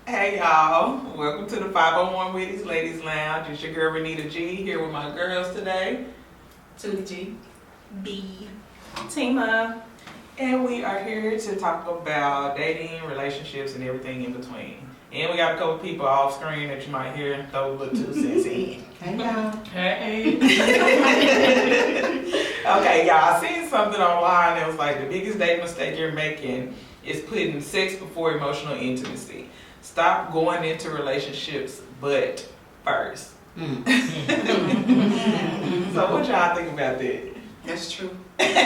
Hey y'all, welcome to the 501 Witty's Ladies Lounge. It's your girl Renita G here with my girls today. Tootie G. B. Tima. And we are here to talk about dating, relationships, and everything in between. And we got a couple people off screen that you might hear throw a little 2 cents in. Hey y'all. Hey. Okay, y'all, I seen something online that was like the biggest dating mistake you're making is putting sex before emotional intimacy. Stop going into relationships but first. So what y'all think about that? That's true. It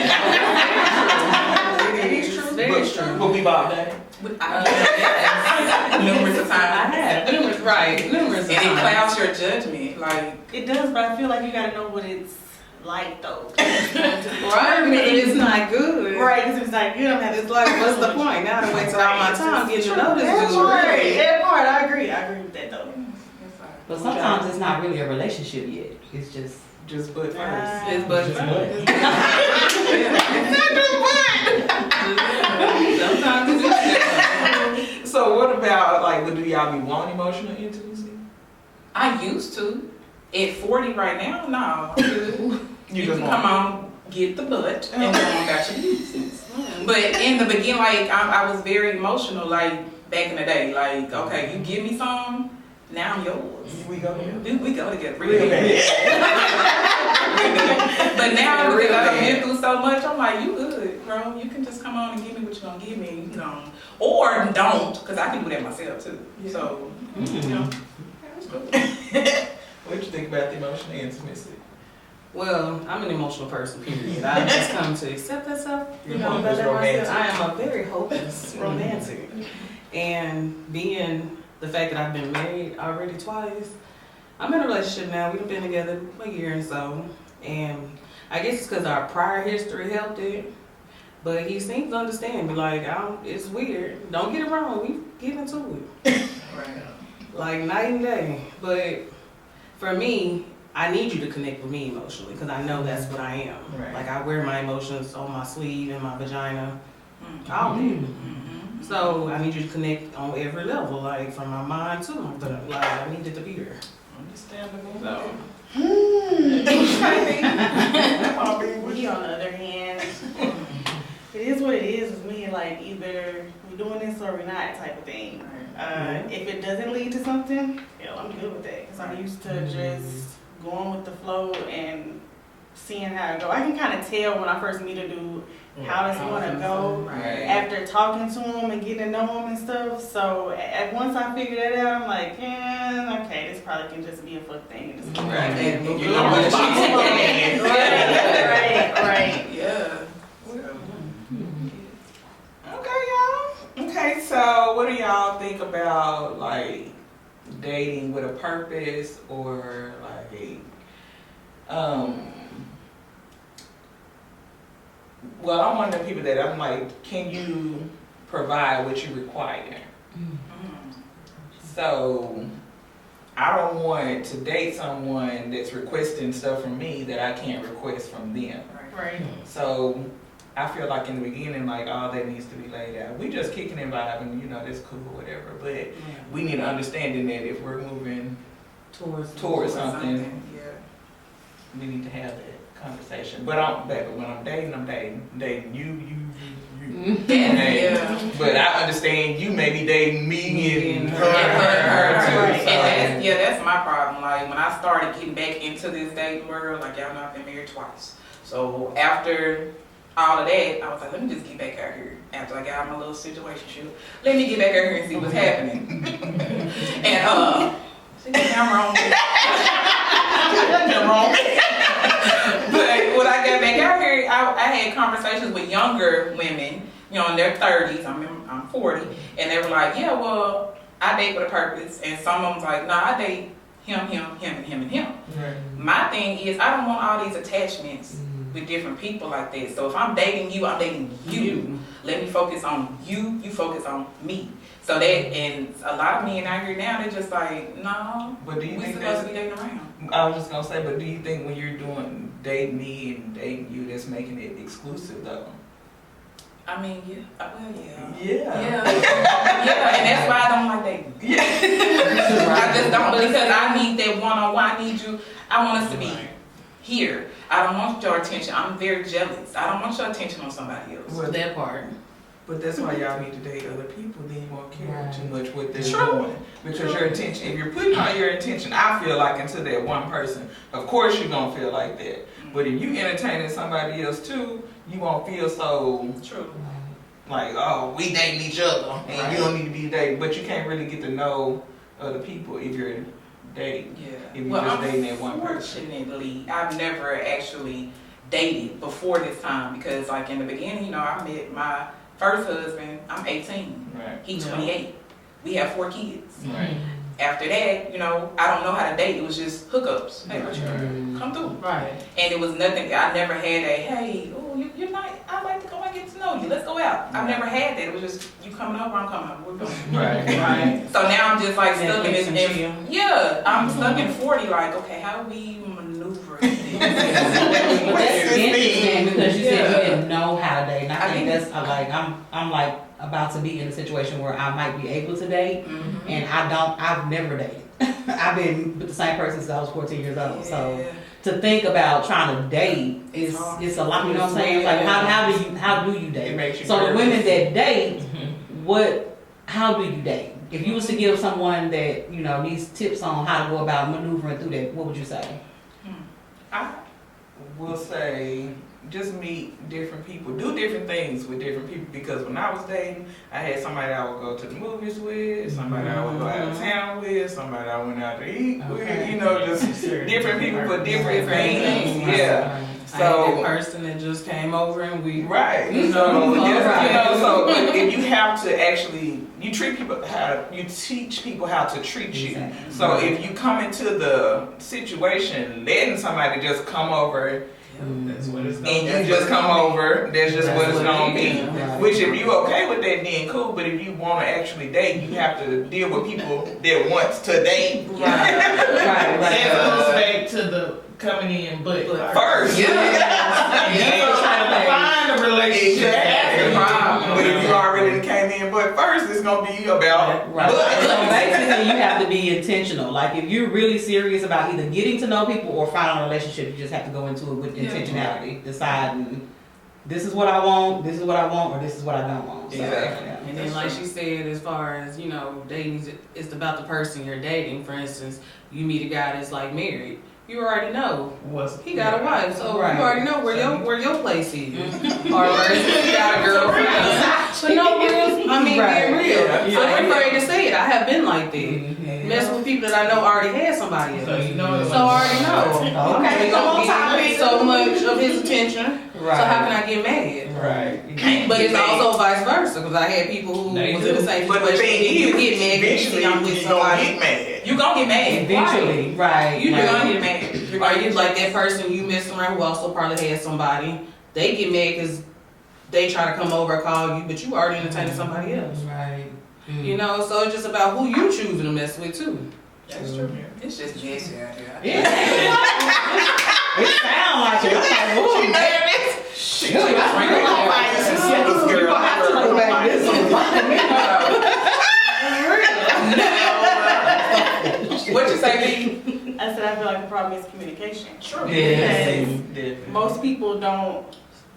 is true. Very true. But we've all done it. Numerous of I times. have. Numerous And it times. clouds your judgment. Like, It does, but I feel like you gotta know what it's like though. right? Because if it's not good. right, because if it's not good, I'm having It's like, what's the point? Now I wait till all my time getting to know this That dude. part, Really. that part, I agree with that though. But sometimes it's not really a relationship yet. It's just butt first. It's but Just butt. sometimes it's So what about like, do y'all be wanting emotional intimacy? I used to. At 40 right now, no. You just can want come on, get the butt, and go on about your business. But in the beginning, like, I was very emotional, like, back in the day. Like, okay, you give me some, now I'm yours. We go together. We go together. Real bad. But now, Real because I've bad. been through so much, I'm like, you good, bro. You can just come on and give me what you're going to give me. You know. Or don't, because I can do that myself, too. Yeah. So, you know, that's cool. What you think about the emotional intimacy? Well, I'm an emotional person, period. I just come to accept that stuff. You're about hopeless that romantic. myself. I am a very hopeless romantic. And being the fact that I've been married already twice, I'm in a relationship now. We've been together a year and so. And I guess it's because our prior history helped it. But he seems to understand me. Like, it's weird. Don't get it wrong. We get into it. Right. Like night and day. But for me, I need you to connect with me emotionally because I know that's what I am. Right. Like I wear my emotions on my sleeve and my vagina Mm-hmm. all day. Mm-hmm. So I need you to connect on every level, like from my mind to my gut. Like I need it to be there. Understandable. So Me on the other hand, it is what it is with me, like either we're doing this or we're not type of thing. If it doesn't lead to something, I'm good with that because I'm used to just going with the flow and seeing how it go. I can kind of tell when I first meet a dude how it's going to go Right. after talking to him and getting to know him and stuff. So once I figure that out, I'm like, okay, this probably can just be a fuck thing. And just Right. and You know what the box is in. right. Yeah. Okay, y'all. Okay, so what do y'all think about like dating with a purpose or like well, I'm one of the people that I'm like, can you provide what you require? So I don't want to date someone that's requesting stuff from me that I can't request from them. Right. So I feel like in the beginning, like all that needs to be laid out. We just kicking and vibing, that's cool or whatever. But we need an understanding that if we're moving towards something, Yeah. we need to have that conversation. But when I'm dating you. Yeah. But I understand you may be dating me and her too. Right. And that's my problem. Like when I started getting back into this dating world, like y'all know I've been married twice. So after all of that, I was like, let me just get back out here. After I got my little situation, let me get back out here and see what's happening. And she got nothing wrong with it. Nothing wrong with it. But when I got back out here, I had conversations with younger women, in their 30s. I'm 40, and they were like, yeah, well, I date with a purpose. And some of them was like, no, I date him, and him. Right. My thing is, I don't want all these attachments with different people like that. So if I'm dating you, I'm dating you. Let me focus on you, you focus on me. So that, and a lot of men out here now, they're just like, no, But do you we think supposed that's to be dating around. I was just gonna say, but do you think when you're doing dating me and dating you, that's making it exclusive though? I mean, yeah. Well, yeah. Yeah. Yeah, and that's why I don't like dating. Yeah. I just don't, because I need that one-on-one. I need you. I want us to be here. I don't want your attention. I'm very jealous. I don't want your attention on somebody else. Well, that part. But that's why y'all need to date other people. Then you won't care Right. too much what they're True. doing. Because your attention, if you're putting all your attention, I feel like into that one person, of course you're gonna feel like that. But if you entertaining somebody else too, you won't feel so True. like, oh, we dating each other and you don't need to be dating. But you can't really get to know other people if you're dating. Yeah. If you're just dating that one person. Unfortunately, I've never actually dated before this time because, like, in the beginning, you know, I met my first husband. I'm 18. Right. He's 28. We have 4 kids. Right. After that, you know, I don't know how to date. It was just hookups. Hey, what you come through. Right. And it was nothing. I never had a, hey, oh, you're nice. I'd like to go and get to know you. Let's go out. I've never had that. It was just, you coming over, I'm coming over. We're going. Right. Right. So now I'm just like stuck in Netflix and this. chill. Yeah, I'm stuck in 40. Like, okay, how we maneuver this? But that's interesting because you said you Yeah. didn't know how to date. And I think didn't. that's like I'm like about to be in a situation where I might be able to date, Mhm. and I've never dated. I've been with the same person since I was 14 years old. So Yeah. to think about trying to date is hard. it's a lot. You know what I'm saying? It's like how do you It date? makes you So the nervous. women that date, how do you date? If you was to give someone that you know needs tips on how to go about maneuvering through that, what would you say? I, We'll say just meet different people, do different things with different people. Because when I was dating, I had somebody I would go to the movies with, somebody I would go out of town with, somebody I went out to eat with. You know, just different people for different things. Yeah. I had that So person that just came over and we right. So just, you know, so if you have to actually, you treat people you teach people how to treat you. Exactly. So if you come into the situation letting somebody just come over That's what it's gonna and be. you just come over, that's just what it's gonna be. Right. Which if you okay with that, then cool. But if you want to actually date, you have to deal with people that wants to date Right. That goes back to the coming in, but first. trying to find a relationship. Exactly. problem. But if you already came in, but first it's gonna be about Right. but. So basically, you have to be intentional. Like if you're really serious about either getting to know people or finding a relationship, you just have to go into it with intentionality, deciding this is what I want, this is what I want, or this is what I don't want. So, Exactly. yeah. And then, like she said, as far as, you know, dating, it's about the person you're dating. For instance, you meet a guy that's like married. You already know he got a wife, so Right. you already know where your place is. Or versus he got a girlfriend. But no, being Right. real. Yeah. I'm afraid to say it. I have been like that. Messing with people that I know already had somebody else. So you know So I already know. Okay, They come on, gonna topic. give so much of his attention. Right. So how can I get mad? Right. But it's also vice versa, because I had people who They was in the do. same But the situation. thing You is, get mad because you eventually see I'm with you're gonna somebody. get mad. you gonna get mad. Eventually, right. You're right. gonna get mad. You're Or gonna you get like that person you messed around who also probably had somebody. They get mad because they try to come over and call you, but you already entertaining somebody else. Right. You know, so it's just about who you choosing to mess with too. That's true. It's just messy out here. It sounds like it. I'm like, ooh. She nervous. She Good. gonna find you some sisters, girl. You gonna have to look back this What you say, B? I said I feel like the problem is communication. True. Yes. Most people don't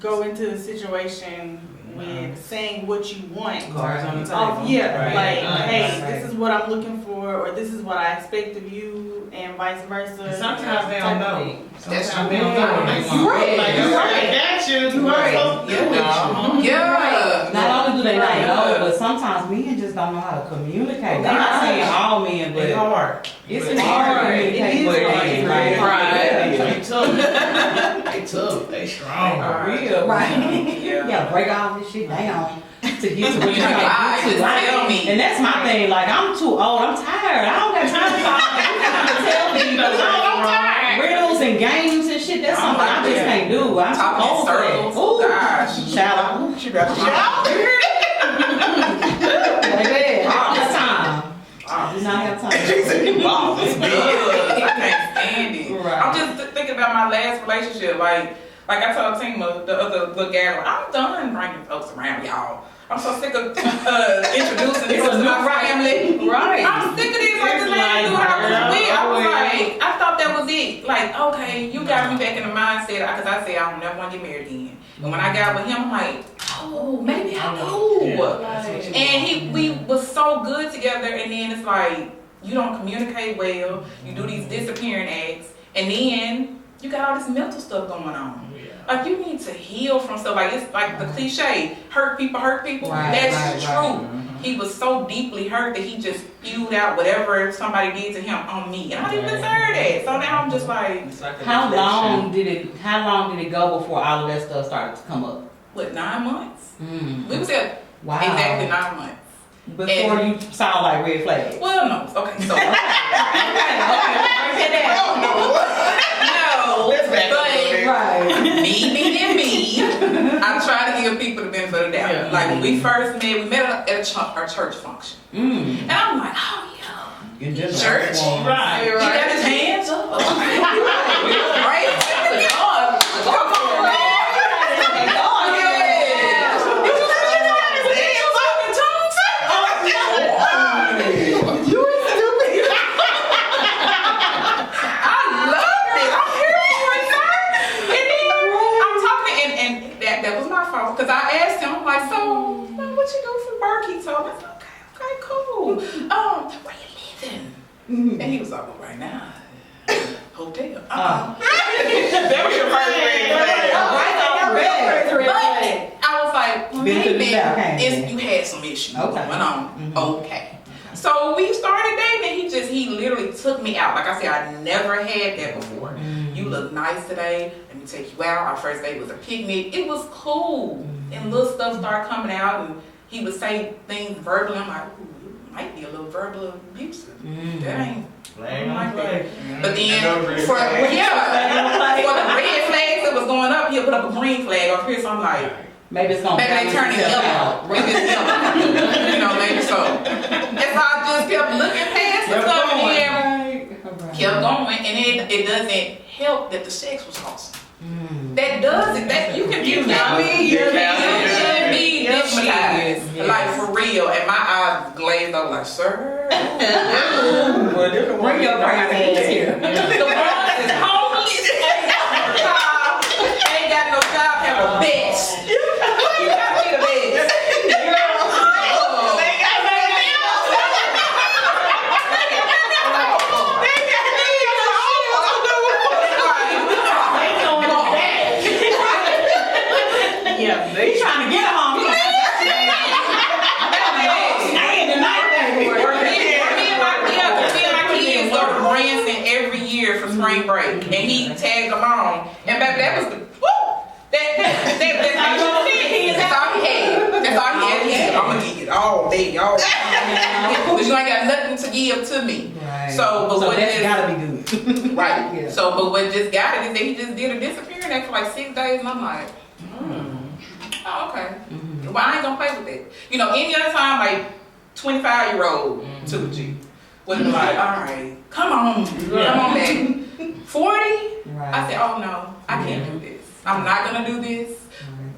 go into the situation with saying what you want. Cards on the table. Yeah, Right. like, Right. hey, Right. this is what I'm looking for, or this is what I expect of you, and vice versa. And sometimes they don't type of know. thing. Sometimes they don't know what they want. Right. Like, You're right. I got you. You're right. Yeah. Not only do they not know, but sometimes men just don't know how to communicate. I'm not saying all men, They but hard. it's But hard to it communicate is with hard. men. Right. Right. They tough. They tough. They strong. Real. Right. Yeah. You gotta break all this shit down to get to what you're Right. trying to Just tell me. And that's my thing. Like, I'm too old. I'm tired. I don't got time for all that. You have to tell me because I'm tired. Riddles and games and shit, that's something I just can't do. I'm too Talking in old for that. circles. Oh, gosh. Child. She about to shout. Baby, all the time. I do not have time. She said, "Wow, this big." Ugh, I can't stand it. I'm just thinking about my last relationship. Like I told Tima, the other little gal, I'm done bringing folks around, y'all. I'm so sick of introducing people to my family. Right. I'm sick of this. Like this man knew I was with. I was like, I thought that was it. Like, okay, you got me back in the mindset because I said I don't never want to get married again. And when I got with him, I'm like, oh, maybe I do. And we was so good together. And then it's like you don't communicate well. You do these disappearing acts, and then you got all this mental stuff going on. Like you need to heal from stuff. Like it's like the cliche, hurt people. That's true. Mm-hmm. He was so deeply hurt that he just spewed out whatever somebody did to him on me, and I didn't deserve that. So now I'm just like, How long did it go before all of that stuff started to come up? what, 9 months? Mm. We was at Wow. exactly 9 months. Before you sound like red flags. Well, no. Okay, so no, Let's back up a but little bit. Right. me, I try to give people the benefit of the doubt. Yeah. Like when we first met, we met at our church function. Mm. And I'm like, oh yeah, You just church. Right. He got his hands up. Right? Come on, man. Yeah. Did you see him have his hands up in tongues? You were stupid. I loved it. I'm here for it, sir. And then I'm talking, and that was my fault. Because I asked him, I'm like, so, what you do for work? He told me. I said, okay, cool. Where you living? And he was like, well, right now, hotel. That was your first red flag. But I was like, well, Been to the maybe south, ain't you had some issues Okay. going on. Mhm. Okay. So we started dating, and he literally took me out. Like I said, I never had that before. Mm. You look nice today. Let me take you out. Our first date was a picnic. It was cool. And little stuff started coming out, and he would say things verbally. I'm like, ooh, you might be a little verbal abusive. That ain't like that. But then, for the red flags that was going up, he'll put up a green flag up here. So I'm like, Maybe it's gonna maybe they balance turning itself yellow. out. Maybe it's yellow. Maybe so. And so I just kept looking past the stuff and then kept going. And it doesn't help that the sex was awesome. That does it. That you can be stigmatized. Like for real. And my eyes glazed over like, sir. Bring your crazy ass here. The one is homeless. Ain't got no job, have a bitch. You got me the bitch. Yeah. They trying to get home. Me and my kids go to Branson every year for spring break, and he tagged along. And baby, that was the woo. That's all he had. That's all he had. He said, I'm gonna give it all day, y'all. But you ain't got nothing to give to me. Right. So, but what that's just gotta be good. right. Yeah. So, but what just got it is that he just did a disappearing act for like 6 days, and I'm like, oh, okay. Well, I ain't gonna play with that. You know, any other time, like 25-year-old to a G would have been like, all right, come on back. 40? Right. I said, oh no, I can't do this. I'm not gonna do this.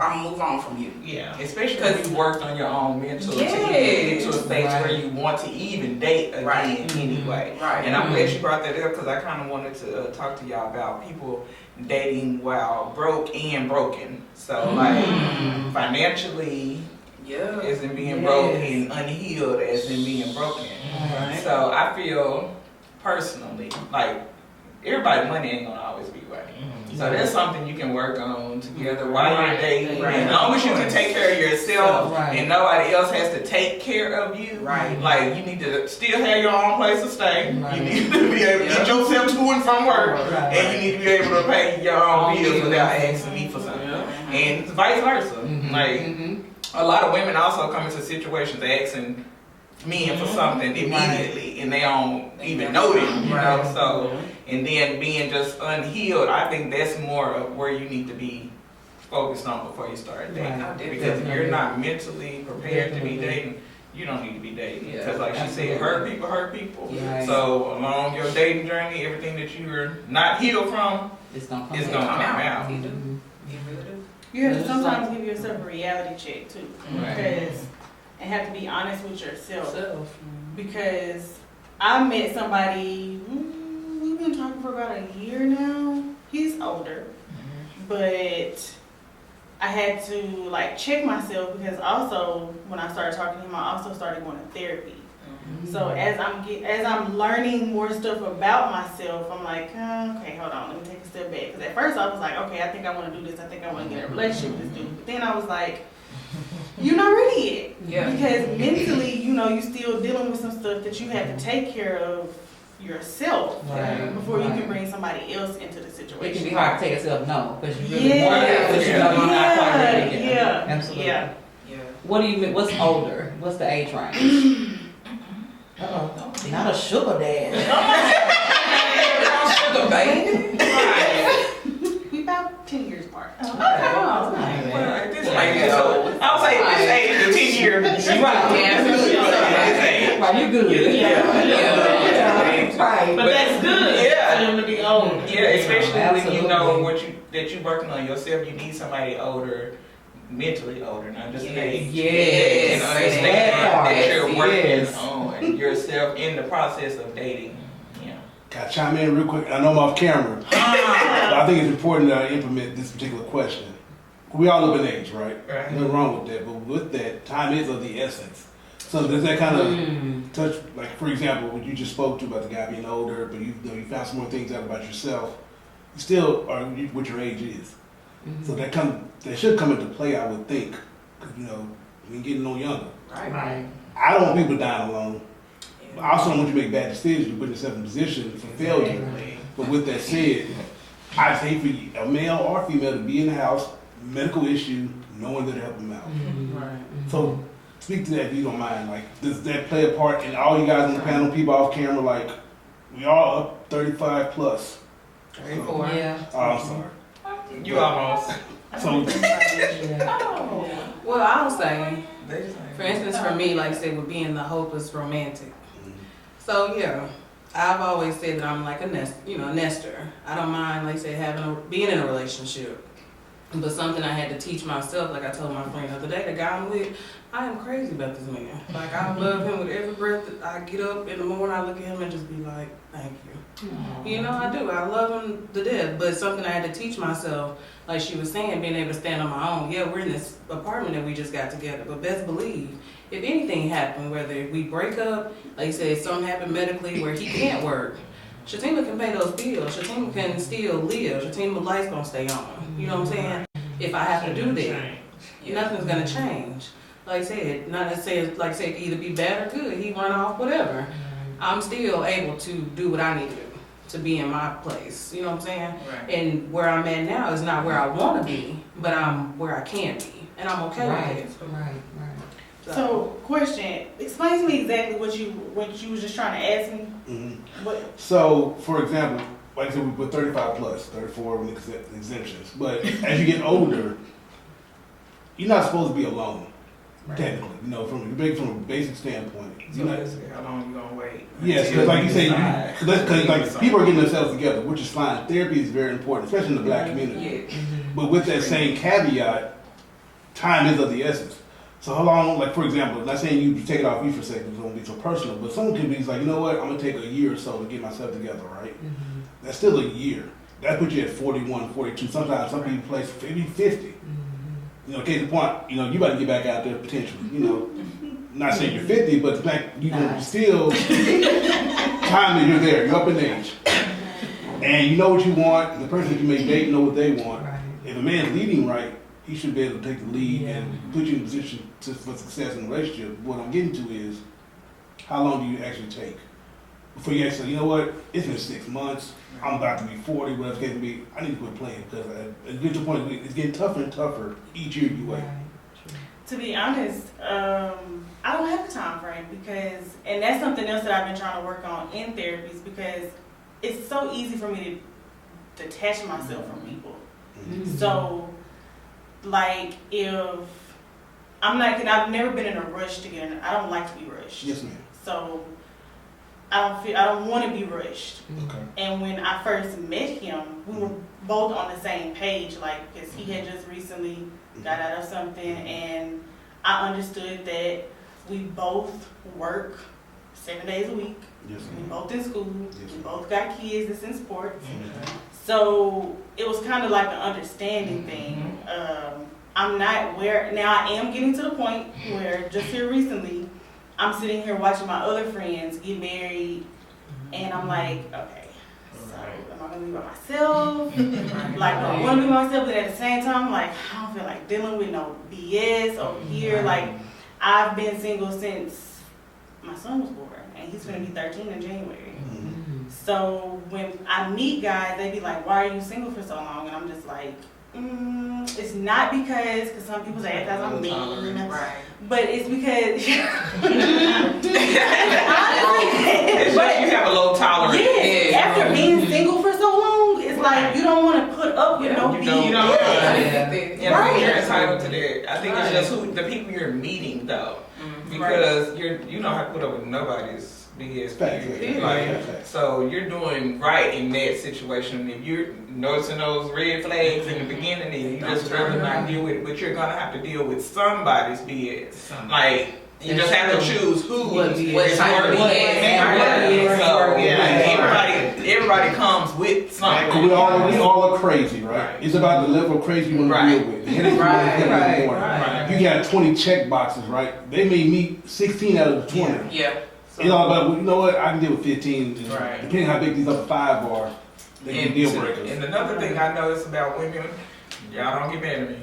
I'm gonna move on from you. Yeah, especially because you worked on your own mental to Yes. get to a stage Right. where you want to even date again Right. anyway. Right. And I'm glad you brought that up because I kind of wanted to talk to y'all about people dating while broke and broken. So like financially Yeah. as in being broke and unhealed as in being broken. Right. So I feel personally like everybody money ain't gonna always be right. So that's something you can work on together while you're dating. Right. As long as you can take care of yourself Right. and nobody else has to take care of you. Right. Like you need to still have your own place to stay. Right. You need to be able to get yourself to and from work. Right. And you need to be able to pay your own bills without asking me for something. And vice versa. Like a lot of women also come into situations asking men for something immediately and they don't even know them, you know. So and then being just unhealed, I think that's more of where you need to be focused on before you start dating. Right. Because if you're not mentally prepared to be dating, you don't need to be dating. Yeah, Because like she said, hurt people. Yeah. So along your dating journey, everything that you're not healed from It's gonna come is out. gonna come out. You do. You really do. You have to It's sometimes give yourself a reality check too, Right. because and have to be honest with yourself. Self. Because I met somebody, we've been talking for about a year now. He's older, but I had to like check myself because also when I started talking to him, I also started going to therapy. So as I'm learning more stuff about myself, I'm like, okay, hold on, let me take a step back. Because at first I was like, okay, I think I want to do this. I think I want to get in a relationship with this dude. But then I was like, you're not ready yet. Yeah. Because mentally, you still dealing with some stuff that you have to take care of yourself Right. before you can bring somebody else into the situation. It can be hard to tell yourself no, because you really Yeah. want it, but you know you're not quite ready yet. Yeah. Absolutely. Yeah. Yeah. What do you mean? What's older? What's the age range? Uh-oh. Not a sugar dad. Sugar baby. We about 10 years apart. Oh, Well, at this age, so I would say at this age, the 10 year, Right. Right, you good. Yeah. Right. But that's good. Yeah. For them to be old. Yeah, especially when you know Absolutely. that you're working on yourself. You need somebody older, mentally older, not just in age. Yes. And That understand part. that you're working Yes. on yourself in the process of dating. Yeah. Can I chime in real quick? I know I'm off camera, but I think it's important that I implement this particular question. We all live in age, right? Right. Nothing wrong with that, but with that, time is of the essence. So does that kind of touch, like for example, what you just spoke to about the guy being older, but you found some more things out about yourself. You still are what your age is. So that should come into play, I would think, because we're getting no younger. Right. I don't want people dying alone. I also don't want you to make bad decisions. You put yourself in a position for failure. Exactly. But with that said, I'd say for a male or female to be in the house, medical issue, no one there to help them out. Right. So speak to that if you don't mind. Like, does that play a part in all you guys on the panel, people off camera? Like, we all up 35 plus. 34. Yeah. Oh, I'm sorry. You almost. So Yeah. Well, I was saying, They just for instance, for me, like I said, with being the hopeless romantic. So yeah, I've always said that I'm like a nester. I don't mind, like I said, being in a relationship. But something I had to teach myself, like I told my friend the other day, the guy I'm with, I am crazy about this man. Like I love him with every breath that I get up in the morning, I look at him and just be like, thank you. I do. I love him to death. But something I had to teach myself, like she was saying, being able to stand on my own. Yeah, we're in this apartment that we just got together. But best believe, if anything happened, whether we break up, like you said, something happened medically where he can't work, Shatima can pay those bills. Shatima can still live. Shatima's life's gonna stay on. You know what I'm saying? If I have to do that, nothing's gonna change. Like I said, not necessarily, like I said, either be bad or good. He run off, whatever. I'm still able to do what I need to do to be in my place. You know what I'm saying? Right. And where I'm at now is not where I want to be, but I'm where I can be, and I'm okay Right. with it. Right. So, question. Explain to me exactly what you was just trying to ask me. What? So, for example, like I said, we put 35 plus, 34 with exemptions. But as you get older, you're not supposed to be alone, technically. From a basic standpoint. So basically, how long you gonna wait? Yes, because like you say, because people are getting themselves together, which is fine. Therapy is very important, especially in the black community. Yeah. But with that same caveat, time is of the essence. So how long, like for example, not saying you take it off you for a second, it's gonna be so personal, but someone could be like, you know what, I'm gonna take a year or so to get myself together, right? That's still a year. That puts you at 41, 42. Sometimes some people place maybe 50. Case in point, you about to get back out there potentially, Not saying you're 50, but the fact you can still time that you're there, you're up in age. And you know what you want, the person that you may date know what they want. Right. If a man's leading right, he should be able to take the lead and put you in a position for success in a relationship. What I'm getting to is, how long do you actually take before you actually say, you know what, it's been 6 months, I'm about to be 40, whatever it's going to be, I need to quit playing because at the point, it's getting tougher and tougher each year you wait. To be honest, I don't have a time frame and that's something else that I've been trying to work on in therapies because it's so easy for me to detach myself from people. So, like if I've never been in a rush to get in. I don't like to be rushed. Yes, ma'am. So I don't want to be rushed. Okay. And when I first met him, we were both on the same page, like, because he had just recently got out of something, and I understood that we both work 7 days a week. Yes, We ma'am. both in school. Yes, We ma'am. both got kids that's in sports. Okay. So it was kind of like an understanding thing. I'm not where, now I am getting to the point where just here recently, I'm sitting here watching my other friends get married, and I'm like, okay, so am I gonna be by myself? Like, I wanna be by myself, but at the same time, like, I don't feel like dealing with no BS over here. Like, I've been single since my son was born, and he's gonna be 13 in January. So when I meet guys, they be like, why are you single for so long? And I'm just like, it's not because some people say because I'm mean, Right. but it's because It's like you have a low tolerance. yes, after being single for so long, it's like you don't want to put up with no You don't. BS. Yeah, Right. you're entitled to that. I think it's just the people you're meeting though, because you don't have to put up with nobody's BS. Facts. period. Yeah. Like, so you're doing right in that situation. If you're noticing those red flags in the beginning, then you just rather not deal with it. But you're gonna have to deal with somebody's BS. Like you just have to choose who What is type of worth it. BS. And Right. so Yeah. everybody comes with something. 'Cause we all are crazy, right? Right. It's about the level of crazy you want to Right. deal with. The headache you wanna deal with. Right. You got 20 check boxes, right? They may meet 16 out of the 20. Yeah. It's all about, well, you know what, I can deal with 15. And Right. depending how big these other 5 are, they can be deal breakers. And another thing I notice about women, y'all don't get mad at me.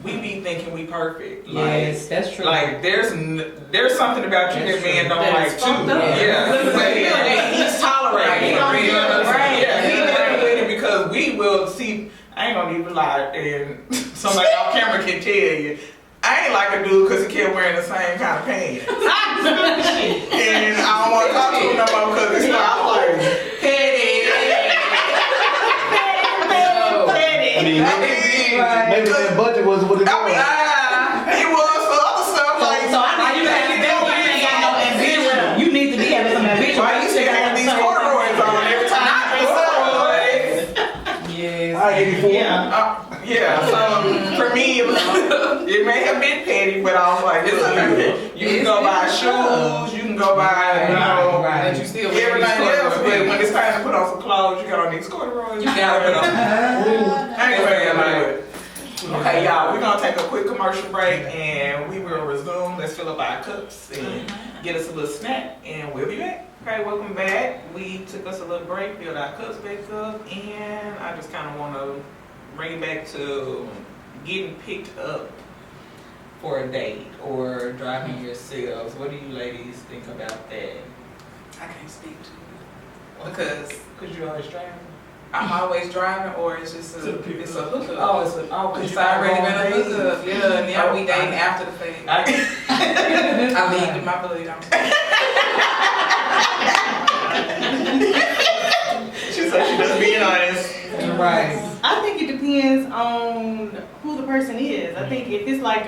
We be thinking we perfect. Like, Yes, that's true. like there's something about you that men don't That like is too. fucked up. Yeah. But he's tolerating it. Right. You know what I'm saying? Right. Yeah, he's living with it because we will see. I ain't gonna even lie, and somebody off camera can tell you. I ain't like a dude because he kept wearing the same kind of pants. And I don't want to talk to him no more because it's not like petty. I mean, maybe that budget was what it I mean, was. it was for other stuff like. So I know you ain't got no ambition. You need to be having some ambition. Why you still have these corduroys on every time I put corduroys? Yes. I 84. Yeah, so for me, it may have been petty, but I was like, look, you can go buy shoes, you can go buy, you know, Right. But you still wear everything these else, but corduroys. when it's time to put on some clothes, you got on these corduroys. You gotta put on. I ain't gonna do it. Okay, y'all, we're gonna take a quick commercial break and we will resume. Let's fill up our cups and get us a little snack, and we'll be back. Okay, welcome back. We took us a little break, filled our cups back up, and I just kind of want to bring it back to getting picked up for a date or driving yourselves. What do you ladies think about that? I can't speak to it because you always driving. I'm always driving, or it's just To the people. it's a hookup. Oh, because It's you already been a dates. hookup. Yeah, and now we dating after the fact. I leave in my blood. She said she just being honest. Right. I think it depends on who the person is. I think if it's like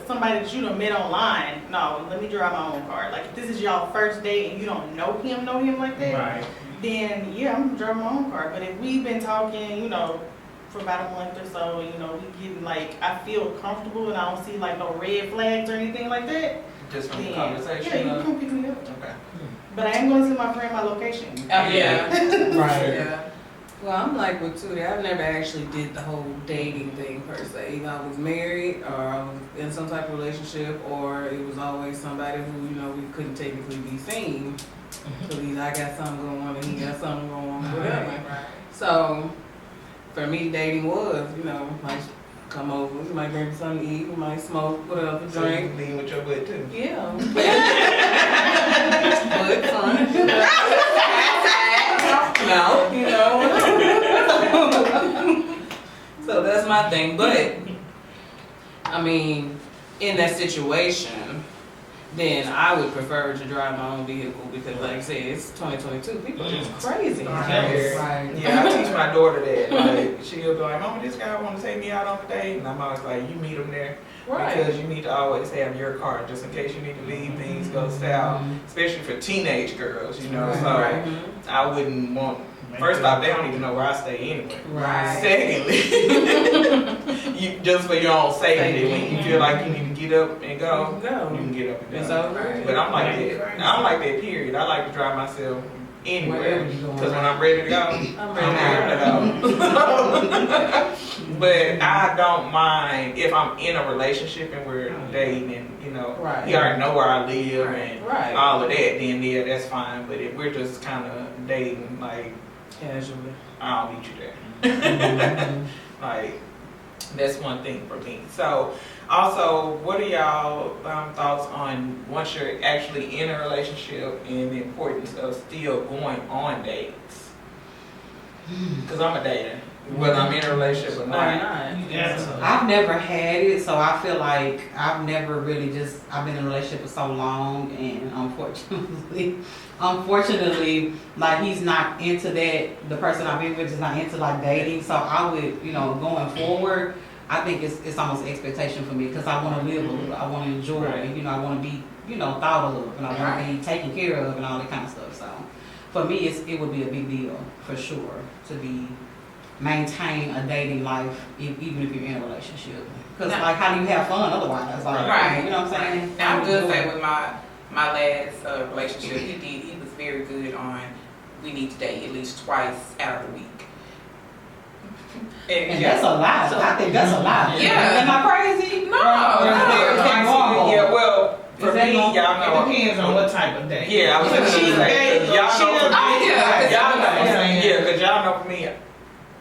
somebody that you done met online, no, let me drive my own car. Like if this is y'all first date and you don't know him like that, Right. then yeah, I'm gonna drive my own car. But if we've been talking, for about a month or so, we getting like, I feel comfortable and I don't see like no red flags or anything like that, Just from the then conversation. yeah, you can come pick me up. Okay. But I ain't gonna send my friend my location. Yeah. Right. Yeah. Well, I'm like with Tootie. I've never actually did the whole dating thing per se. Either I was married or I was in some type of relationship, or it was always somebody who, we couldn't technically be seen. So either I got something going on and he got something going on, whatever. Right. So for me, dating was, might come over, we might bring something to eat, we might smoke, whatever, So you drink. lean with your butt too. Yeah. But fun. No, So that's my thing. But I mean, in that situation, then I would prefer to drive my own vehicle because, like I said, it's 2022. People are just crazy. Right. Yeah, I teach my daughter that. Like, she'll be like, Mama, this guy want to take me out on a date. And I'm always like, you meet him there. Because you need to always have your car just in case you need to leave, things go south. Especially for teenage girls, you know. Right. So Right. I wouldn't want, first off, they don't even know where I stay anyway. Right. Secondly, you, just for your own safety, when you feel like you need to get up and go, you Go. can get up and It's go. over. But I'm like that. I don't like that, period. I like to drive myself anywhere. Wherever you going. Because when I'm ready to go, I'm I'm ready to go. But I don't mind if I'm in a relationship and we're dating and, you know, Right. he already know where I live and Right. all of that, then yeah, that's fine. But if we're just kind of dating, like, Casually. I don't need you there. Like, that's one thing for me. So, also, what are y'all thoughts on once you're actually in a relationship and the importance of still going on dates? Because I'm a dater, whether I'm in a relationship or Why not. not? I've never had it, so I feel like I've never really I've been in a relationship for so long, and unfortunately, like he's not into that, the person I've been with is not into like dating, so I would, you know, going forward, I think it's almost an expectation for me, because I want to live a little, I want to enjoy, Right. you know, I want to be, you know, thought of, and I want to be taken care of, and all that kind of stuff, so for me, it would be a big deal, for sure, to maintain a dating life, even if you're in a relationship. Because, like, how do you have fun otherwise? Like, Right. you know what I'm saying? Now, I'm good say with my last relationship, he was very good on, we need to date at least twice out of the week. And that's a lot. I think that's a lot. Yeah. Am I crazy? No, Yeah, well, for Is that me, normal? y'all know. It depends on what type of day. Yeah, I was gonna She say, 'cause y'all she know for done- me, yeah, y'all that's know, what I'm saying. yeah, because y'all know for me,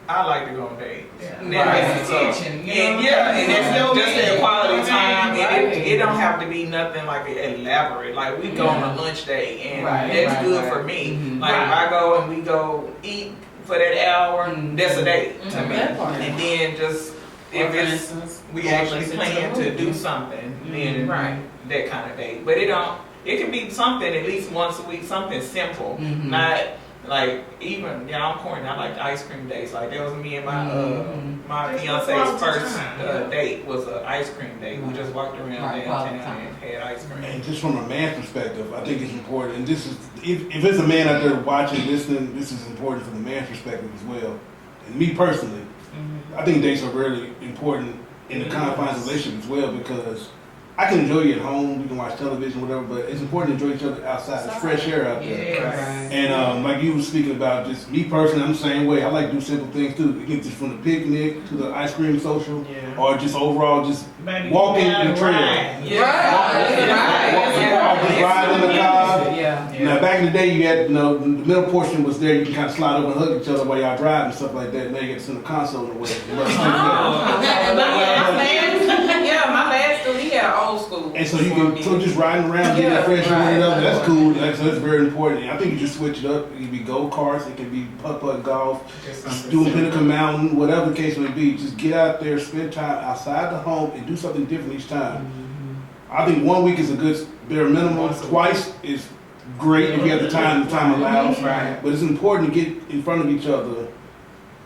I like to go on dates. Yeah. Right. Right. So, Attention, you know and what yeah, I'm and saying? that's No just man. the quality No time. man. And Right. it don't have to be nothing like elaborate. Like we go on a lunch date, and Right, that's right, good right. for me. Mhm. Like if I go and we go eat for that hour, Mhm. that's a date to me. That part. And then just if For it's instance, we going actually places plan to to movie. do something, then Right. that kind of date. But it can be something at least once a week, something simple, Mhm. not like even I'm corny. I like ice cream dates. Like that was me and my Mhm. my That's fiance's quality first time. Date was an ice cream date. We just walked around Right, quality downtown time. and had ice cream. And just from a man's perspective, I think it's important. And this is, if it's a man out there watching, listening, this is important from the man's perspective as well. And me personally, I think dates are really important in the confines of relationship as well, because I can enjoy you at home, we can watch television, whatever, but it's important to enjoy each other outside. There's fresh air out there. Yes. And like you were speaking about, just me personally, I'm the same way. I like to do simple things too. It just from the picnic to the ice cream social, Yeah. or just overall just Baby, walking you gotta the trail. ride. Yeah. Just ride in the car. Yeah. Now back in the day, you had, the middle portion was there. You can kind of slide over and hug each other while y'all drive and stuff like that. Now you get to send a console in the way. My last school, he had an old school. And so you can, so just riding around, getting Yeah, fresh and right. whatever, that's cool. So that's very important. And I think you just switch it up. It can be go-karts, it can be putt-putt golf, Just something doing simple. Pinnacle Mountain, whatever the case may be. Just get out there, spend time outside the home, and do something different each time. I think 1 week is a good bare minimum. Once a week. Twice is great if you have the time allows. Right. But it's important to get in front of each other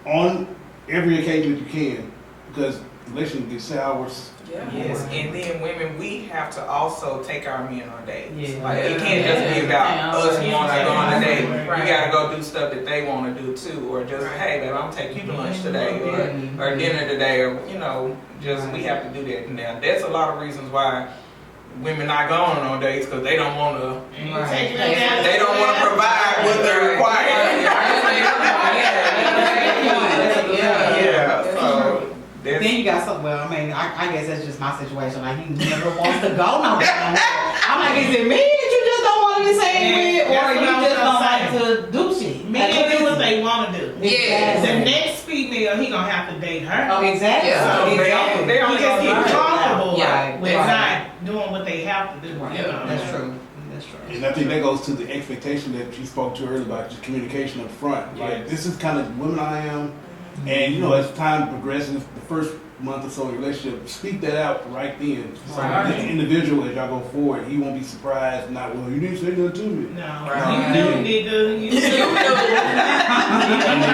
on every occasion that you can, because relationship gets sour. Yes, and then women, we have to also take our men on dates. Yeah. Like it can't just be about Yeah. us wanting to go on a date. Right. We gotta go do stuff that they want to do too, or just hey, babe, I'm gonna take you to lunch today, or dinner today, or just we have to do that. Now, that's a lot of reasons why women not going on dates because they don't want to. Taking them down. They don't want to provide what they're required. Yeah, so that's, Then you got some. Well, I mean, I guess that's just my situation. Like he never wants to go nowhere. I'm like, is it me that you just don't want to be seen with, or That's you what I was just don't gonna like to do shit? Men do what they want to do. Yeah. The next female, he gonna have to date her. Oh, exactly. Yeah. so Exactly. they He only just gonna get do comfortable Yeah. with Right. not doing what they have to do. Right. You know? That's true. That's true. And I think that goes to the expectation that you spoke to earlier about just communication up front. Like, Yes. this is kind of women I am, And you know, as time progresses, the first month or so in a relationship, speak that out right then. So Right. this individual, as y'all go forward, he won't be surprised. Not, well, you didn't say nothing to me. No, Right. you do, nigga. You do. You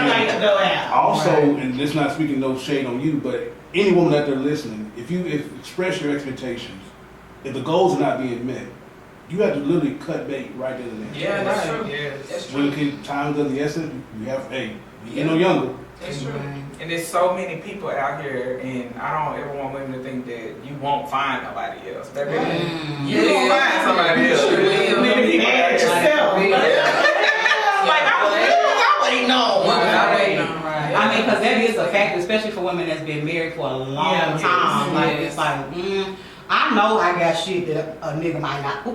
like to go out. Also, and this not speaking no shade on you, but any woman out there listening, if express your expectations, if the goals are not being met, you have to literally cut bait right then and there. Yeah, that's true. Yes. That's When true. time's of the essence, you have, hey, you get no younger. That's true. And there's so many people out here, and I don't ever want women to think that you won't find nobody else. Baby, you will find somebody else. Sure will. Many people out Manage here. yourself. Like, I waiting on. I waiting on, right. I mean, because that is a fact, especially for women that's been married for a long Yeah, yes, time. Like, yes. it's like, I know I got shit that a nigga might not.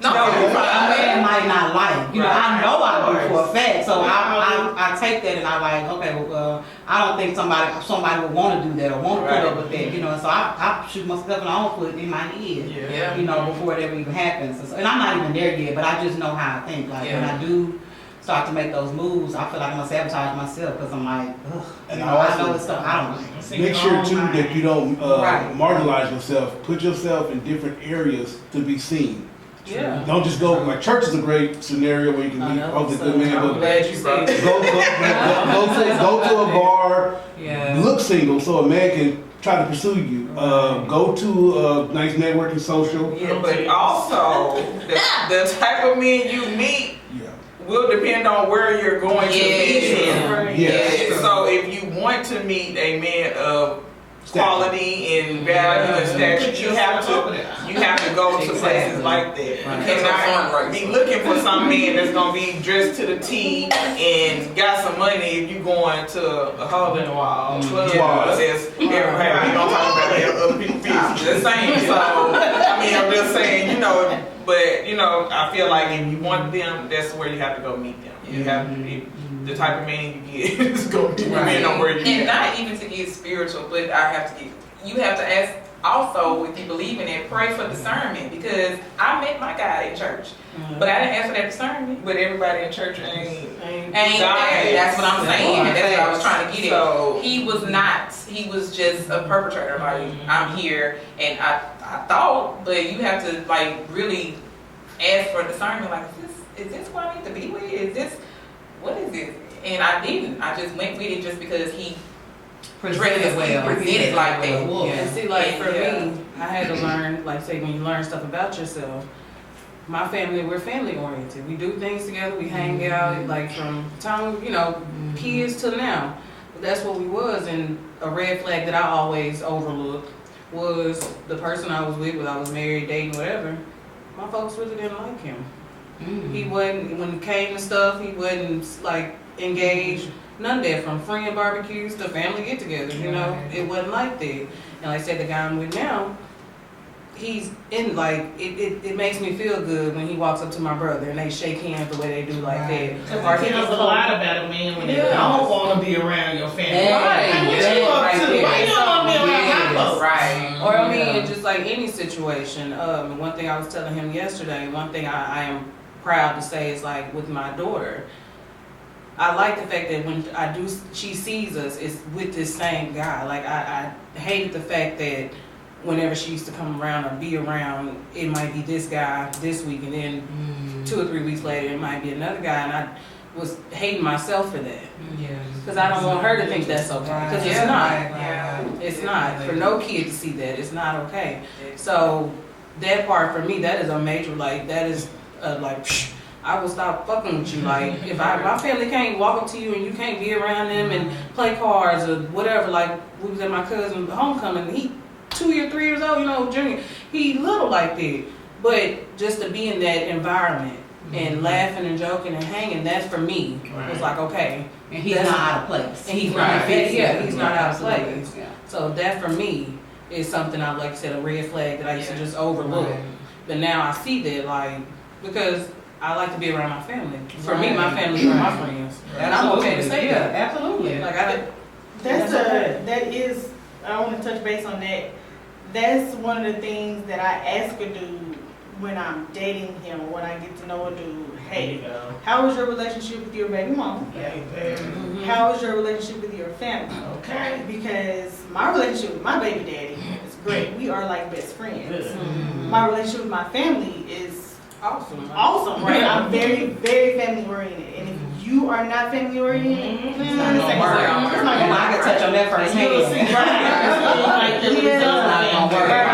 No, A man might not like. You know, I know I do for a fact. So I take that and I like, okay, well, I don't think somebody would want to do that or want to put up with that. You know, so I shoot myself in the own foot in my head. Yeah. You know, before it ever even happens. And I'm not even there yet, but I just know how I think. Like when I do start to make those moves, I feel like I'm gonna sabotage myself because I'm like, ugh. And You I know, I also- know it's stuff I don't like. Make sure too that you don't Right. marginalize yourself. Put yourself in different areas to be seen. Yeah. Don't just go like church is a great scenario where you can meet Another all the good stuff. men. I'm But glad you brought it. go to a bar. Yeah. Look single so a man can try to pursue you. Go to a nice networking social. Yeah, but also the type of men you meet Yeah. will depend on where you're going to meet him. Yes. So if you want to meet a man of quality and value and stature, you have to go to places like that. You cannot be looking for some man that's gonna be dressed to the T and got some money if you going to a hole in the wall club. Yeah. That's everybody we don't talk about other people's business. Just saying. So I mean, I'm just saying, you know. But you know, I feel like if you want them, that's where you have to go meet them. You have to be the type of man you get is going to depend on where you And get. not even to get spiritual, but I have to get, you have to ask also if you believe in it, pray for discernment, because I met my guy in church, but I didn't ask for that discernment. But everybody in church ain't Ain't there. That's what I'm saying. That's what I was trying to get So- at. He was not. He was just a perpetrator. Like, I'm here, and I thought, but you have to like really ask for discernment. Like, is this who I need to be with? Is this, what is this? And I didn't. I just went with it just because he Presented well. presented like that. And see, like for Yeah. me, I had to learn, like say when you learn stuff about yourself, my family, we're family oriented. We do things together, we hang out, like from time, you know, kids till now. That's what we was, and a red flag that I always overlooked was the person I was with, whether I was married, dating, whatever, my folks really didn't like him. He wasn't, when it came to stuff, he wasn't like engaged. None of that, from friend barbecues to family get-togethers, you know, it wasn't like that. And like I said, the guy I'm with now, he's in like it makes me feel good when he walks up to my brother and they shake hands the way they do like that. Because it tells a lot about a man when they Yeah. don't want to be around your family. Right. Like, what Yeah, you up right to? there. Why you don't want to be around my Yes. folks? Right. Or I mean, just like any situation. One thing I was telling him yesterday, one thing I am proud to say is like with my daughter, I like the fact that when she sees us, it's with this same guy. Like I hated the fact that whenever she used to come around or be around, it might be this guy this week, and then 2 or 3 weeks later, it might be another guy, and I was hating myself for that. Because I don't want her to think that's okay. Because it's not. Yeah. It's not. For no kid to see that, it's not okay. So that part for me, that is a major, like, that is like, psh, I will stop fucking with you. Like, if my family can't walk up to you and you can't be around them and play cards or whatever, like, we was at my cousin's homecoming, he 2 or 3 years old, you know, junior, he little like that. But just to be in that environment and laughing and joking and hanging, that's for me. It was like, okay. And he's That's not out of place. And he's Right. not, he's not out of Absolutely. place. Yeah. So that for me is something I, like I said, a red flag that I used to just overlook. Right. But now I see that, like, because I like to be around my family. For me, my family are my friends. And I'm okay to say that. Absolutely. Like, I That is, I want to touch base on that. That's one of the things that I ask a dude when I'm dating him, when I get to know a dude. hey, how is your relationship with your baby mama? How is your relationship with your family? Okay. Because my relationship with my baby daddy is great. We are like best friends. My relationship with my family is awesome, right? I'm very, very family oriented. And if you are not family oriented, it's not gonna work. It's not And I can touch on that firsthand.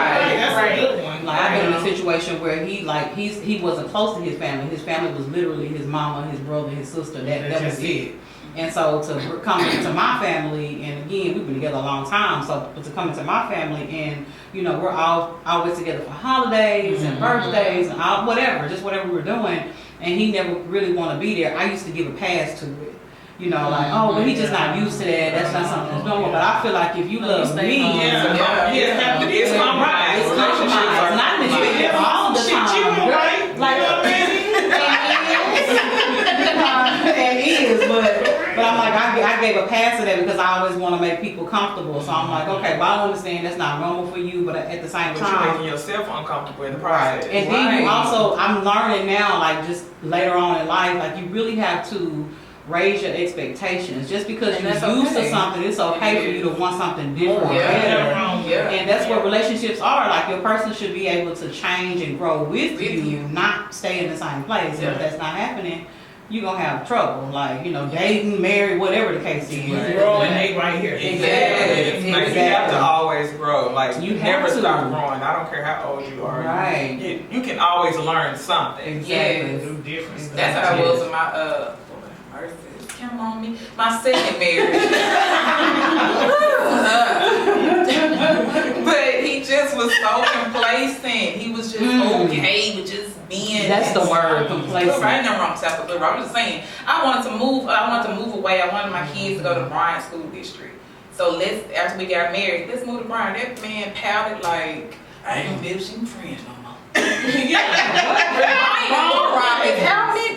That's a good one. Like I've been in a situation where he wasn't close to his family. His family was literally his mama, his brother, his sister. That was it. And so to come into my family, and again, we've been together a long time, so to come into my family and, you know, we're all always together for holidays and birthdays and all, whatever we were doing, and he never really want to be there. I used to give a pass to it. You know, like, oh, but he's just not used to that. That's not something that's normal. But I feel like if you love me, It's compromise. it's compromise. Not necessarily all the time. It is, but I'm like, I gave a pass to that because I always want to make people comfortable. So I'm like, okay, well, I understand that's not normal for you, but at the same But you're time, making yourself uncomfortable in the process. and then you also, I'm learning now, like just later on in life, like you really have to raise your expectations. Just because you're used to something, it's okay for you to want something different. And that's what relationships are. Like your person should be able to change and grow with you, not stay in the same place. And if that's not happening, you're gonna have trouble. Like, you know, dating, married, whatever the case is. Growing ain't right here. Exactly. Like, you have to always grow. Like you never have to. stop growing. I don't care how old you are. Right. You can always learn something. Exactly. Do different stuff. That's how I was with my come on me. My second marriage. But he just was so complacent. He was just okay with just being. That's the word, complacent. I ain't nothing wrong with South Florida. I'm just saying. I wanted to move away. I wanted my kids to go to Bryan School District. So after we got married, let's move to Bryan. That man pouted like, I ain't gonna be friends no more.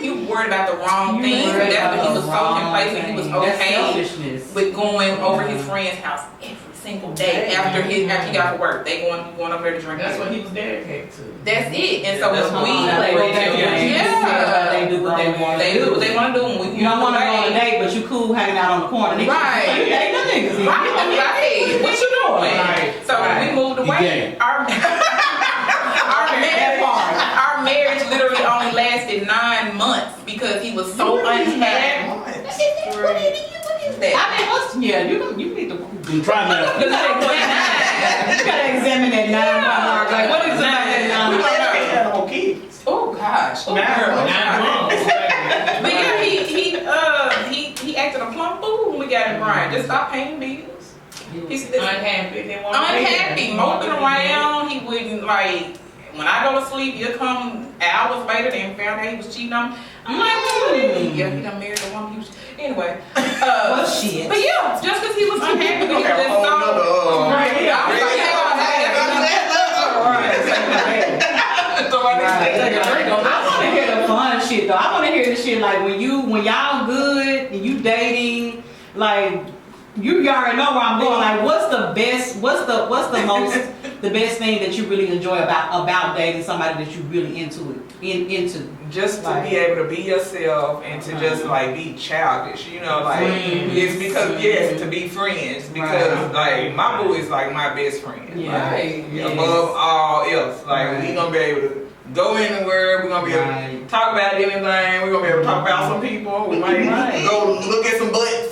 You worried about the wrong thing. That's when he was so complacent. He was okay with going over his friend's house every single day after he got to work. They going over there to drink. That's what he was dedicated to. That's it. And so That's when we they do what they want to they do. do what they want to do. When we You don't want to go on a date, but you cool hanging out on the corner. They Right. Ain't no niggas. Right. What you doing? Right. So when we moved away, our marriage literally only lasted 9 months because he was so unhappy. What is that? I mean, you need to. I'm trying to. You gotta examine that 9 months. Like, what is that? Oh gosh. Oh, girl. 9 months. But yeah, he acted a plumb fool when we got him right. Just stop paying bills. He's unhappy, moping around. He wouldn't like. When I go to sleep, he'll come hours later and found out he was cheating on me. I'm like, yeah, he done married a woman. He was, anyway. Well, shit. But yeah, just because he was unhappy, but he was just so. Right. Yeah, I want to hear the fun shit though. I want to hear the shit like when y'all good and you dating, like you already know where I'm going. Like, what's the best thing that you really enjoy about dating somebody that you really into? Just to be able to be yourself and to just like be childish, you know, like it's because to be friends because like my boo is like my best friend, above all else. Like we gonna be able to go anywhere. We're gonna be able to talk about anything. We're gonna be able to talk about some people. We might go look at some butts.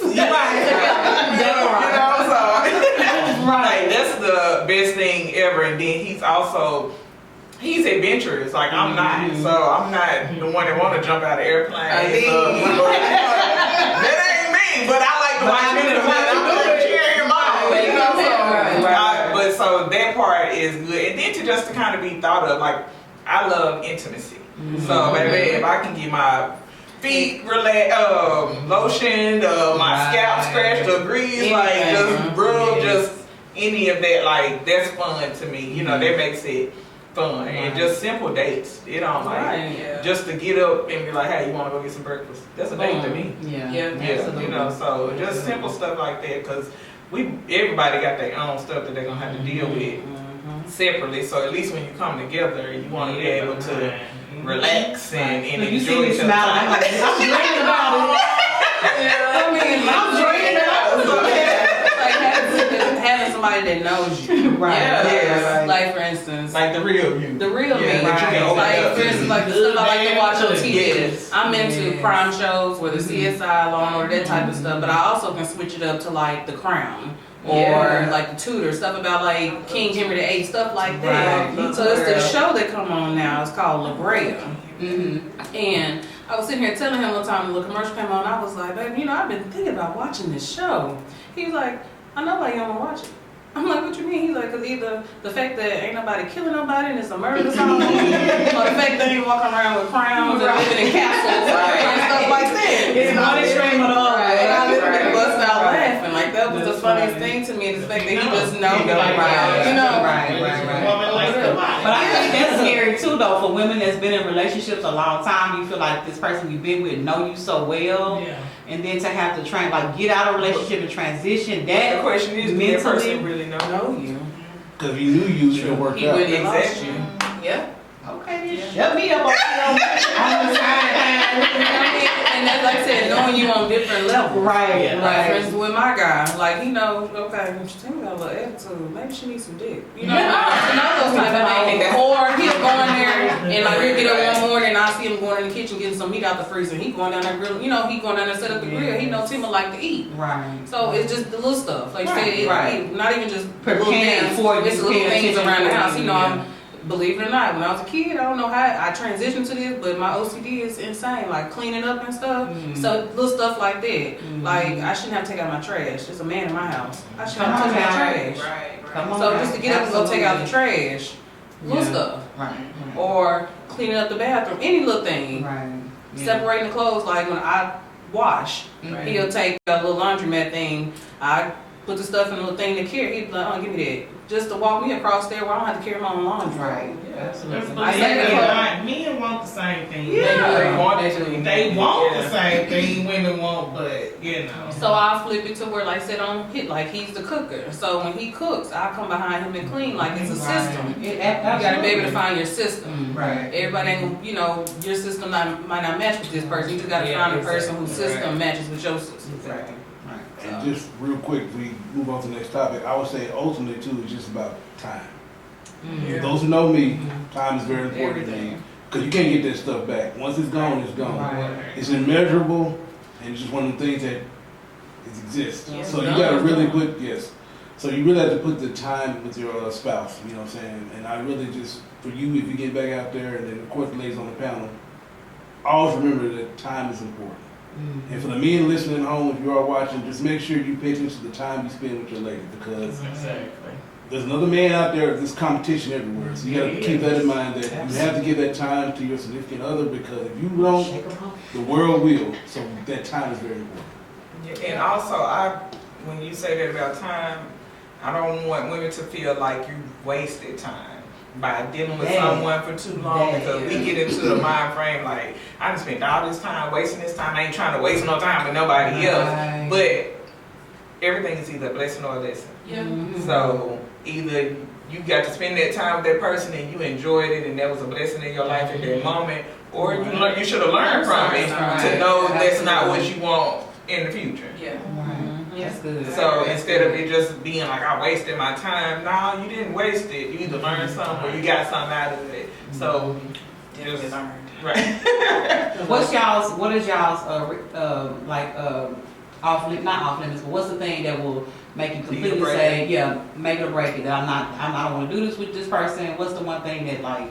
Like that's the best thing ever. And then he's adventurous. Like I'm not, so I'm not the one that want to jump out of airplane. That ain't me. But I like to watch him. I'm gonna cheer him on. But so that part is good. And then to kind of be thought of, like I love intimacy. So baby, if I can get my feet lotioned, my scalp scratched or greased, like just rub, just any of that, like that's fun to me. You know, that makes it fun. And just simple dates. You know, like just to get up and be like, hey, you want to go get some breakfast? That's a date to me. Yeah. You know, so just simple stuff like that because everybody got their own stuff that they're gonna have to deal with separately. So at least when you come together, you want to be able to relax and So you see enjoy me each other. smiling. I'm like, I'm dreaming about it. I mean, I'm dreaming about it. Like having somebody that knows you. Right. Yeah. Like for instance, Like the real you. the real Yeah, me. but you can open Like up for to instance, like the stuff I like to watch on TV. Yes. I'm into Yes. crime shows, whether CSI, Law and Order, that type of stuff. But I also can switch it up to like The Crown. Or Yeah. like The Tudor, stuff about like King Henry VIII, stuff like that. Right. So it's the show that come on now. It's called La Brea. And I was sitting here telling him one time the commercial came on. I was like, baby, I've been thinking about watching this show. He was like, I know why you don't want to watch it. I'm like, what you mean? He's like, because either the fact that ain't nobody killing nobody and it's a murder song, or the fact that they ain't walking around with crowns and living in castles and stuff like that. It's one extreme of the other. And I literally bust out laughing. Like, that was the funniest thing to me, the fact that he just knows me like that. Right. Woman likes to watch. But I think that's scary too, though, for women that's been in relationships a long time. You feel like this person you've been with know you so well, Yeah. and then to have to get out of a relationship and transition. The That question is, do that person really know you? Because he knew you, it worked He out. really lost Exactly. you. Yeah. okay, then shut me up on the And that's like I said, knowing you on different levels. Right, Like, for instance, with my guy, like, he knows, okay, Timmy got a little attitude. Maybe she needs some dick. Those type of things. Or he'll go in there and, like, we'll get up one morning and I'll see him going in the kitchen getting some meat out the freezer. He going down there grilling. He going down there set up the grill. He knows Timmy like to eat. Right. So it's just the little stuff. Like you said, Right. not even just little Preparing things. for you, It's the little paying things attention around the for house. you, I'm believe it or not, when I was a kid, I don't know how I transitioned to this, but my OCD is insane, like cleaning up and stuff. So little stuff like that. Like, I shouldn't have to take out my trash. There's a man in my house. I shouldn't have to take out my trash. Right. Come on. So just to get up and go take out the trash, little stuff. Right. Or cleaning up the bathroom, any little thing. Right. Separating the clothes, like when I wash, he'll take a little laundromat thing, I put the stuff in a little thing to carry, he'd be like, oh, give me that. Just to walk me across there where I don't have to carry my own laundry. Right. Absolutely. I say that. Men want the same thing. Yeah. They want the same thing women want, but So I flip it to where, like I said, like he's the cooker. So when he cooks, I come behind him and clean like it's a system. You gotta be able to find your system. Right. Everybody ain't, your system might not match with this person. You just gotta find a person whose system matches with your system. Right. And just real quick, if we move on to the next topic, I would say ultimately too, it's just about time. For those who know me, time is very important to me. Because you can't get that stuff back. Once it's gone, it's gone. Right. It's immeasurable, and it's just one of the things that it exists. Yeah, So it's you got to done. really so you really have to put the time with your spouse, you know what I'm saying? And I really just, for you, if you get back out there, and then of course the ladies on the panel, always remember that time is important. And for the men listening at home, if you are watching, just make sure you pay attention to the time you spend with your lady, because exactly. there's another man out there, there's competition everywhere. So you got to keep that in mind, that you have to give that time to your significant other, because if you don't, the world will. So that time is very important. Yeah, and also, when you say that about time, I don't want women to feel like you wasted time by dealing with someone for too long, because we get into the mind frame like, I just spent all this time wasting this time. I ain't trying to waste no time with nobody else. But everything is either a blessing or a lesson. Yeah. So either you got to spend that time with that person and you enjoyed it and that was a blessing in your life at that moment, or you should have learned from it to know that's not what you want in the future. Yeah. That's good. So instead of it just being like, I wasted my time, no, you didn't waste it. You either learned something or you got something out of it. So just learned. Right. What is y'all's not off limits, but what's the thing that will make you completely say, make it or break it, that I don't want to do this with this person? What's the one thing that like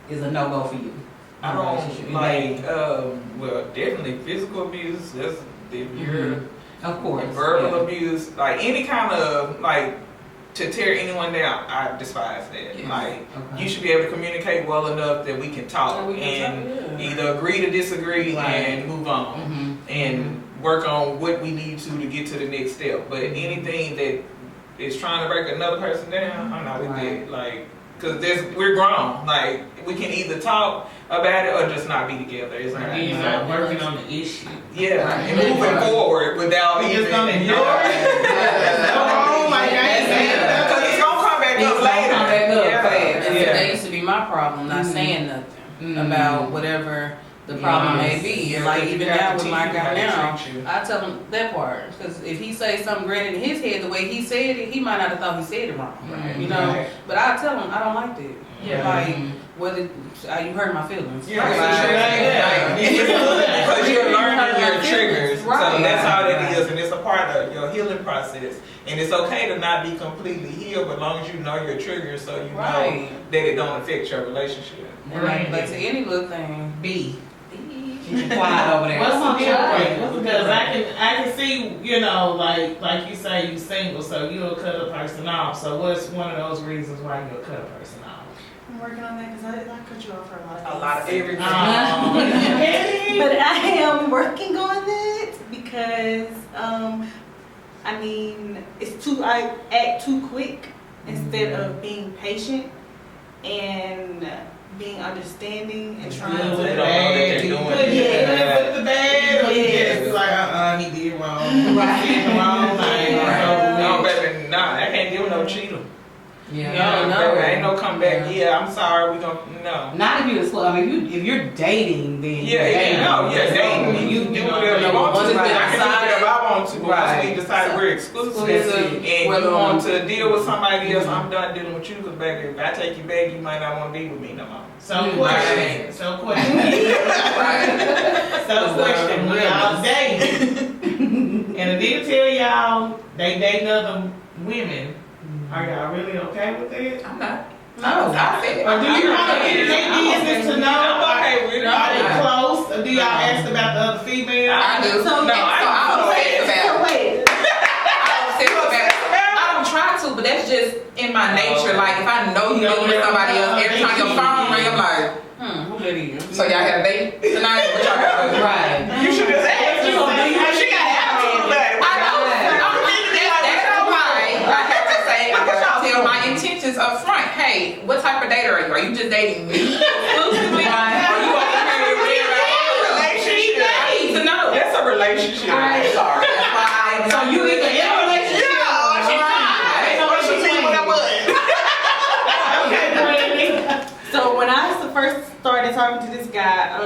is a no go for you? I don't like, well, definitely physical abuse. That's if you're of course, verbal abuse, like any kind of like to tear anyone down. I despise that. Yeah. Like you should be able to communicate well enough that we can talk and either agree to disagree and move on and work on what we need to get to the next step. But anything that is trying to break another person down, I'm not with it. Like, cause we're grown. Like we can either talk about it or just not be together. It's not. You're not working on the issue. Yeah, and moving forward without You even. just gonna ignore it. Oh my God. Because it's gonna come back up later. Come back up Yeah. fast. And Yeah. that used to be my problem, not saying nothing. about whatever the problem may be. And like even now with my guy now, I tell him that part. Because if he say something great in his head, the way he said it, he might not have thought he said it wrong. Right. You know? But I tell him, I don't like that. Yeah. Like, whether you hurt my feelings. Yeah, because you're learning your triggers. So that's how it is, and it's a part of your healing process. And it's okay to not be completely healed, but as long as you know your triggers, so you know that it don't affect your relationship. And like to any little thing, B. Quiet over there. What's the deal breaker? Because I can see, you know, like you say you single, so you'll cut a person off. So what's one of those reasons why you'll cut a person off? I'm working on that because I cut you off for a lot of things. A lot of everything. But I am working on that because, I mean, I act too quick instead of being patient and being understanding and trying to. With the bad, you put with the bad, or you just be like, he did wrong. He did wrong thing. No, baby, nah, I can't deal with no cheater. Yeah. No, ain't no comeback. Yeah, I'm sorry, we don't. No. Not if you're slow. I mean, if you're dating, then dating. You do whatever you want to. I can do whatever I want to. But once we decide we're exclusive and you want to deal with somebody else, I'm done dealing with you. Because baby, if I take you back, you might not want to be with me no more. So question. So question. We all dating, and I did tell y'all they dating other women. Are y'all really okay with it? I'm not. No. I said, Or do you want to get in their business to know? Okay, we Are they close? Or do y'all ask about the other female? I do. So, I'm obsessed about it. I don't try to, but that's just in my nature. Like if I know you're dealing with somebody else, every time your phone ring, I'm like, who that is? so y'all had a date tonight? What y'all got to do? Right. You should just ask. She got attitude about it. I know. That's why I have to say, I have to tell my intentions up front. Hey, what type of dater are you? Are you just dating me exclusively? Are you over here with relationship? I need to know. That's a relationship. I'm sorry. That's why So you either in a relationship? So when I first started talking to this guy,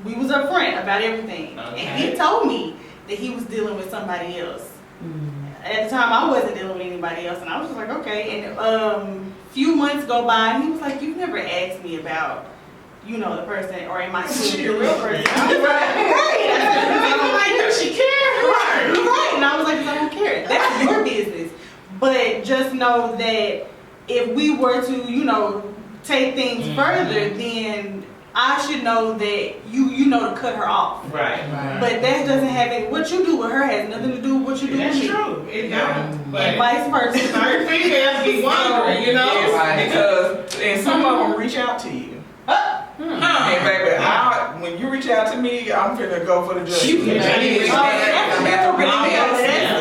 we was upfront about everything, and he told me that he was dealing with somebody else. At the time, I wasn't dealing with anybody else, and I was just like, okay. And few months go by, and he was like, "You've never asked me about, you know, the person, or am I still the real person?" I was like, "Right." She cares. Right. And I was like, "I don't care. That's your business. But just know that if we were to, you know, take things further, then I should know that you know to cut her off. Right. But that doesn't have it. What you do with her has nothing to do with what you do That's with me. true. It don't. But And vice versa. certain females be wondering, you know? Yes, because and some of them reach out to you. And baby, when you reach out to me, I'm finna go for the judge. You can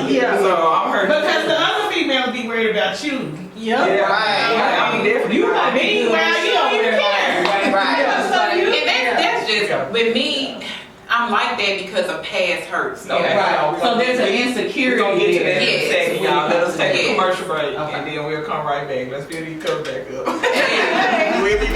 Yeah. So I'm hurt. Because the other female be worried about you. Yep. Yeah, I'm definitely You not. meanwhile, you don't even care. Right. So you, And that's just, with me, I'm like that because of past hurts. Okay. Right. So there's an insecurity. We're gonna get to that in a Yes. second, y'all. Let us take a Yes. commercial break, Okay. and then we'll come right back. Let's build these cups back up. We'll be